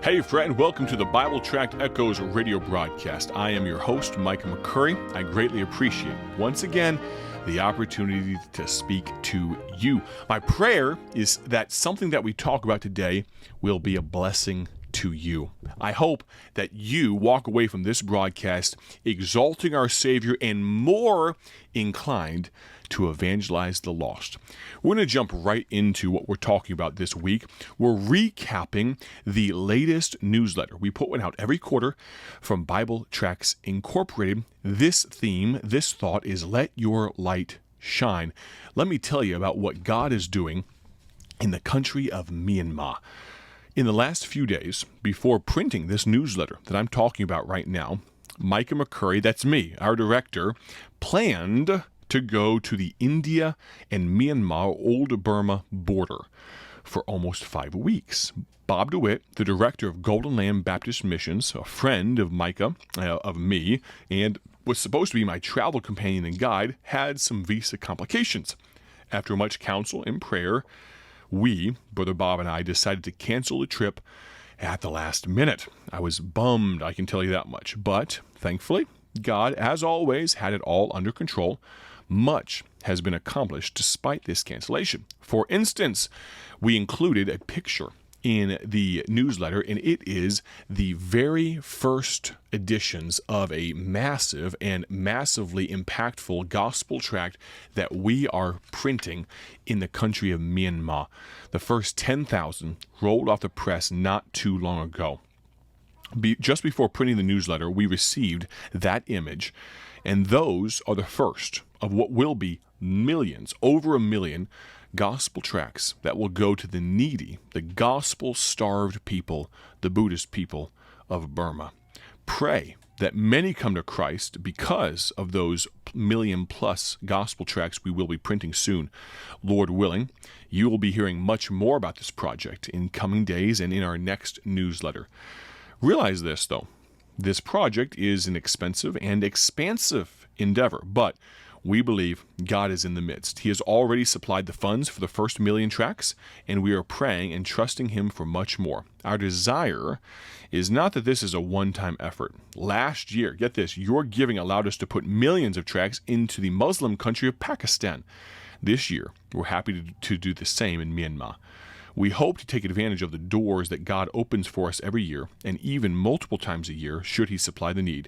Hey friend, welcome to the Bible Tract Echoes radio broadcast. I am your host, Micah McCurry. I greatly appreciate, once again, the opportunity to speak to you. My prayer is that something that we talk about today will be a blessing to you. I hope that you walk away from this broadcast exalting our Savior and more inclined to evangelize the lost. We're going to jump right into what we're talking about this week. We're recapping the latest newsletter. We put one out every quarter from Bible Tracts Incorporated. This theme, this thought is Let Your Light Shine. Let me tell you about what God is doing in the country of Myanmar. In the last few days, before printing this newsletter that I'm talking about right now, Micah McCurry, that's me, our director, planned to go to the India and Myanmar Old Burma border for almost 5 weeks. Bob DeWitt, the director of Golden Land Baptist Missions, a friend of Micah, of me, and was supposed to be my travel companion and guide, had some visa complications. After much counsel and prayer, we, Brother Bob and I, decided to cancel the trip at the last minute. I was bummed, I can tell you that much. But, thankfully, God, as always, had it all under control. Much has been accomplished despite this cancellation. For instance, we included a picture in the newsletter, and it is the very first editions of a massive and massively impactful gospel tract that we are printing in the country of Myanmar. The first 10,000 rolled off the press not too long ago. Just before printing the newsletter, we received that image, and those are the first of what will be millions, over 1 million, gospel tracts that will go to the needy, the gospel-starved people, the Buddhist people of Burma. Pray that many come to Christ because of those 1 million-plus gospel tracts we will be printing soon. Lord willing, you will be hearing much more about this project in coming days and in our next newsletter. Realize this, though. This project is an expensive and expansive endeavor, but we believe God is in the midst. He has already supplied the funds for the first 1 million tracts, and we are praying and trusting Him for much more. Our desire is not that this is a one-time effort. Last year, get this, your giving allowed us to put millions of tracts into the Muslim country of Pakistan. This year, we're happy to do the same in Myanmar. We hope to take advantage of the doors that God opens for us every year, and even multiple times a year, should He supply the need.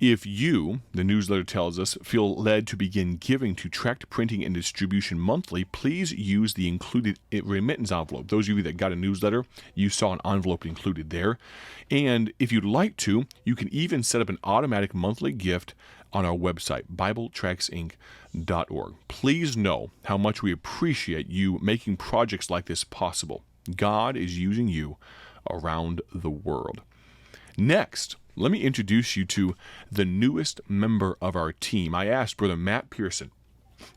If you, the newsletter tells us, feel led to begin giving to tract printing and distribution monthly, please use the included remittance envelope. Those of you that got a newsletter, you saw an envelope included there. And if you'd like to, you can even set up an automatic monthly gift on our website, BibleTractsInc.org. Please know how much we appreciate you making projects like this possible. God is using you around the world. Next, let me introduce you to the newest member of our team. I asked Brother Matt Pearson.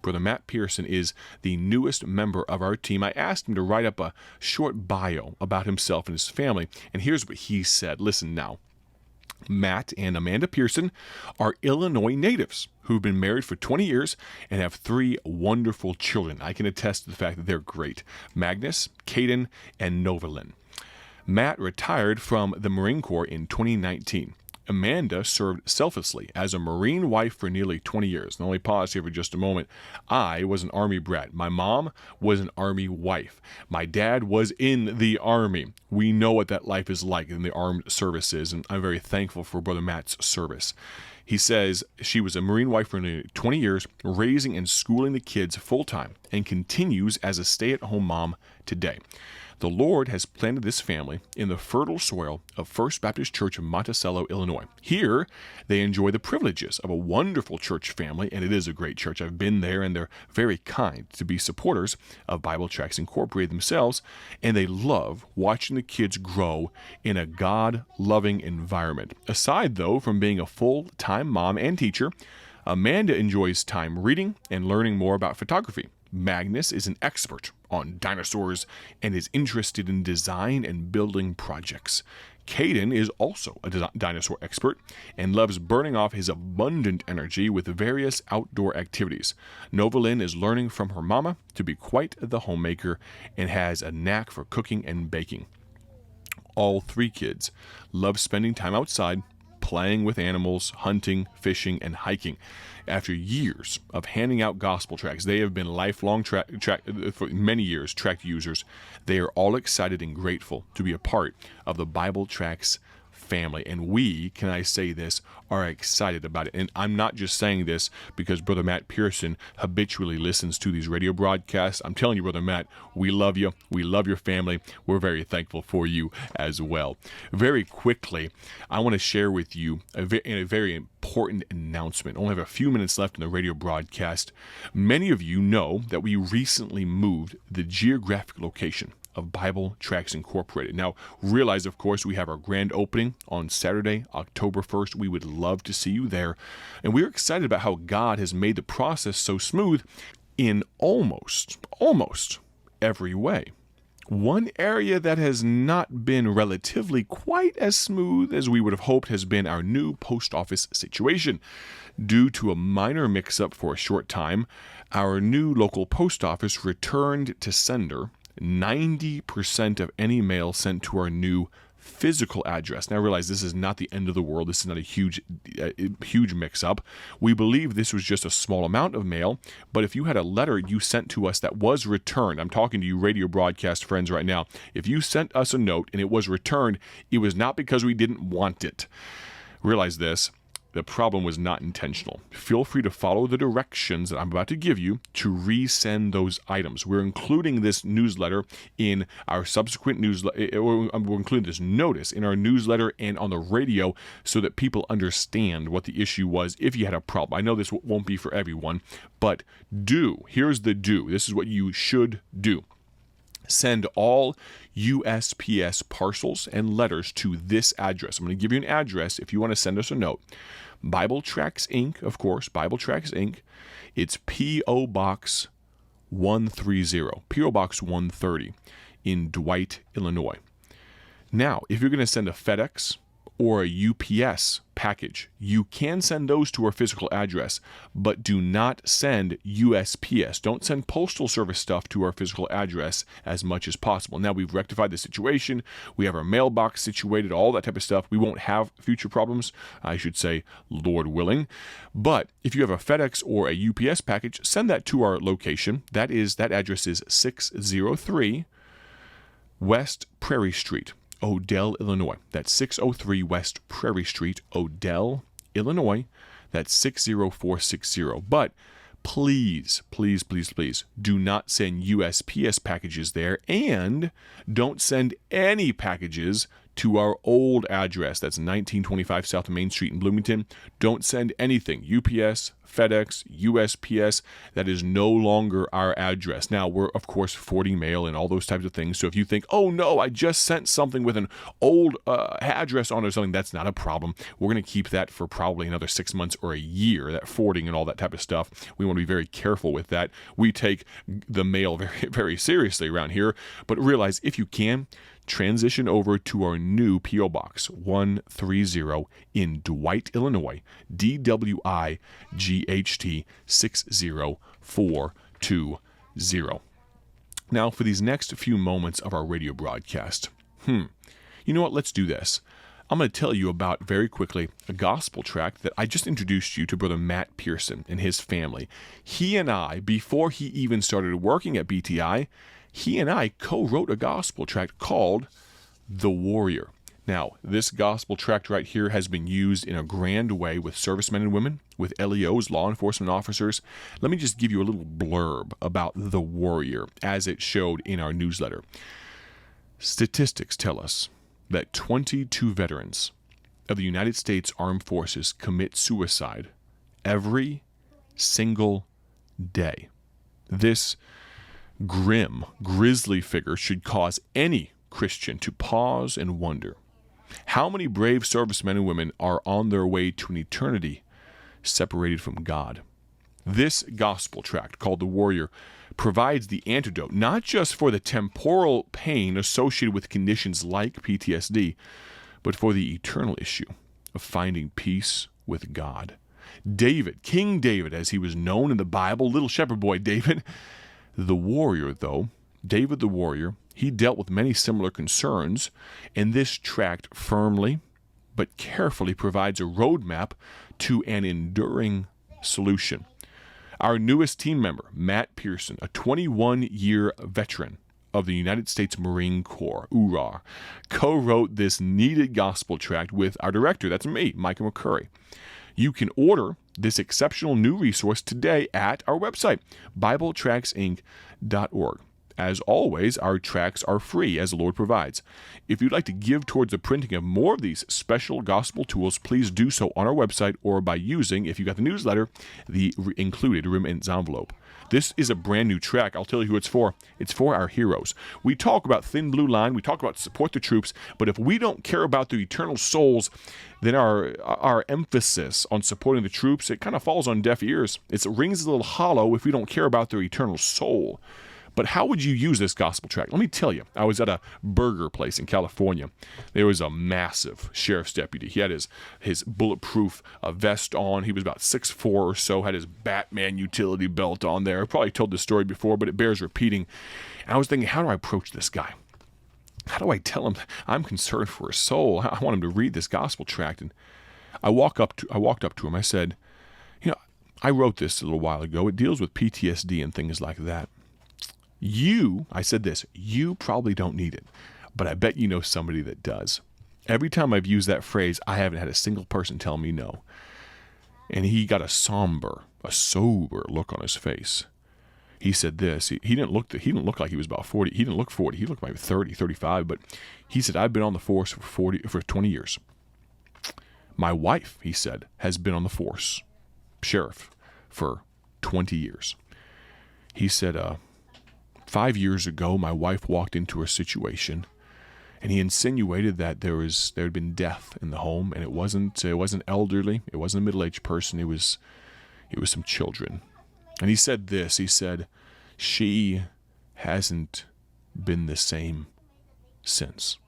Brother Matt Pearson is the newest member of our team. I asked him to write up a short bio about himself and his family, and here's what he said. Listen now. Matt and Amanda Pearson are Illinois natives who've been married for 20 years and have 3 wonderful children. I can attest to the fact that they're great. Magnus, Caden, and Novalyn. Matt retired from the Marine Corps in 2019. Amanda served selflessly as a Marine wife for nearly 20 years. Now, let me pause here for just a moment. I was an Army brat. My mom was an Army wife. My dad was in the Army. We know what that life is like in the armed services, and I'm very thankful for Brother Matt's service. He says she was a Marine wife for nearly 20 years, raising and schooling the kids full-time, and continues as a stay-at-home mom today. The Lord has planted this family in the fertile soil of First Baptist Church of Monticello, Illinois. Here, they enjoy the privileges of a wonderful church family, and it is a great church. I've been there, and they're very kind to be supporters of Bible Tracts Incorporated themselves, and they love watching the kids grow in a God-loving environment. Aside, though, from being a full-time mom and teacher, Amanda enjoys time reading and learning more about photography. Magnus is an expert on dinosaurs and is interested in design and building projects. Caden is also a dinosaur expert and loves burning off his abundant energy with various outdoor activities. Novalyn is learning from her mama to be quite the homemaker and has a knack for cooking and baking. All three kids love spending time outside, playing with animals, hunting, fishing, and hiking. After years of handing out gospel tracts, they have been lifelong for many years tract users. They are all excited and grateful to be a part of the Bible Tracts family. And we, can I say this, are excited about it. And I'm not just saying this because Brother Matt Pearson habitually listens to these radio broadcasts. I'm telling you, Brother Matt, we love you. We love your family. We're very thankful for you as well. Very quickly, I want to share with you a very important announcement. I only have a few minutes left in the radio broadcast. Many of you know that we recently moved the geographic location of Bible Tracts Incorporated. Now, realize, of course, we have our grand opening on Saturday, October 1st. We would love to see you there. And we're excited about how God has made the process so smooth in almost every way. One area that has not been relatively quite as smooth as we would have hoped has been our new post office situation. Due to a minor mix-up for a short time, our new local post office returned to sender 90% of any mail sent to our new physical address. Now, I realize this is not the end of the world. This is not a huge mix-up. We believe this was just a small amount of mail, but if you had a letter you sent to us that was returned, I'm talking to you radio broadcast friends right now, if you sent us a note and it was returned, it was not because we didn't want it. Realize this. The problem was not intentional. Feel free to follow the directions that I'm about to give you to resend those items. We're including this newsletter in our subsequent newsletter. We're including this notice in our newsletter and on the radio so that people understand what the issue was if you had a problem. I know this won't be for everyone, but here's the do. This is what you should do. Send all USPS parcels and letters to this address. I'm going to give you an address if you want to send us a note. Bible Tracts Inc., of course, Bible Tracts Inc. It's P.O. Box 130, P.O. Box 130 in Dwight, Illinois. Now, if you're going to send a FedEx or a UPS package, you can send those to our physical address, but do not send USPS. Don't send postal service stuff to our physical address as much as possible. Now, we've rectified the situation. We have our mailbox situated, all that type of stuff. We won't have future problems, I should say, Lord willing. But if you have a FedEx or a UPS package, send that to our location. That address is 603 West Prairie Street, Odell, Illinois. That's 603 West Prairie Street, Odell, Illinois. That's 60460. But please do not send USPS packages there, and don't send any packages to our old address. That's 1925 South Main Street in Bloomington. Don't send anything. UPS, FedEx, USPS, that is no longer our address. Now, we're, of course, forwarding mail and all those types of things. So if you think, oh no, I just sent something with an old address on or something, that's not a problem. We're going to keep that for probably another 6 months or a year, that forwarding and all that type of stuff. We want to be very careful with that. We take the mail very, very seriously around here. But realize, if you can, transition over to our new P.O. Box 130 in Dwight, Illinois, DWIGHT 60420. Now, for these next few moments of our radio broadcast, you know what? Let's do this. I'm going to tell you about, very quickly, a gospel tract that I just introduced you to Brother Matt Pearson and his family. He and I, before he even started working at BTI, he and I co-wrote a gospel tract called The Warrior. Now, this gospel tract right here has been used in a grand way with servicemen and women, with LEOs, law enforcement officers. Let me just give you a little blurb about The Warrior as it showed in our newsletter. Statistics tell us that 22 veterans of the United States Armed Forces commit suicide every single day. This grisly figure should cause any Christian to pause and wonder, how many brave servicemen and women are on their way to an eternity separated from God? This gospel tract, called The Warrior, provides the antidote not just for the temporal pain associated with conditions like PTSD, but for the eternal issue of finding peace with God. David, King David, as he was known in the Bible, little shepherd boy David, the warrior, though, David the warrior, He dealt with many similar concerns, and this tract firmly but carefully provides a roadmap to an enduring solution. Our newest team member, Matt Pearson, a 21-year veteran of the United States Marine Corps, URAR, co-wrote this needed gospel tract with our director, that's me, Micah McCurry. You can order this exceptional new resource today at our website, BibleTractsInc.org. As always, our tracts are free as the Lord provides. If you'd like to give towards the printing of more of these special gospel tools, please do so on our website or by using, if you got the newsletter, the included remittance envelope. This is a brand new tract. I'll tell you who it's for. It's for our heroes. We talk about thin blue line. We talk about support the troops. But if we don't care about their eternal souls, then our emphasis on supporting the troops, it kind of falls on deaf ears. It rings a little hollow if we don't care about their eternal soul. But how would you use this gospel tract? Let me tell you, I was at a burger place in California. There was a massive sheriff's deputy. He had his bulletproof vest on. He was about 6'4" or so, had his Batman utility belt on there. I probably told this story before, but it bears repeating. And I was thinking, how do I approach this guy? How do I tell him I'm concerned for his soul? I want him to read this gospel tract. And I walked up to him. I said, I wrote this a little while ago. It deals with PTSD and things like that. I said this, you probably don't need it, but I bet you know somebody that does. Every time I've used that phrase, I haven't had a single person tell me no. And he got a sober look on his face. He said this, he didn't look like he was about 40. He didn't look 40. He looked maybe 30, 35, but he said, I've been on the force for 20 years. My wife, he said, has been on the force, sheriff, for 20 years. He said, 5 years ago, my wife walked into a situation, and he insinuated that there had been death in the home, and it wasn't elderly, it wasn't a middle-aged person, it was some children. And he said this, he said, she hasn't been the same since.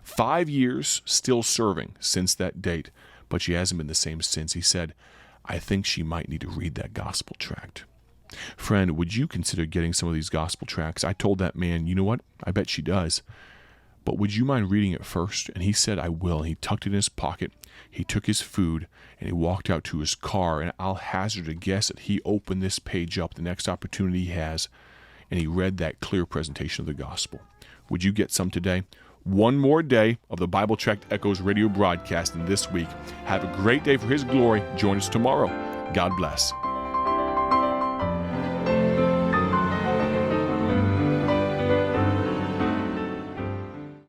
5 years still serving since that date, but she hasn't been the same since. He said, I think she might need to read that gospel tract. Friend, would you consider getting some of these gospel tracts? I told that man, you know what? I bet she does. But would you mind reading it first? And he said, I will. And he tucked it in his pocket. He took his food and he walked out to his car. And I'll hazard a guess that he opened this page up the next opportunity he has. And he read that clear presentation of the gospel. Would you get some today? One more day of the Bible Tract Echoes radio broadcasting this week. Have a great day for His glory. Join us tomorrow. God bless.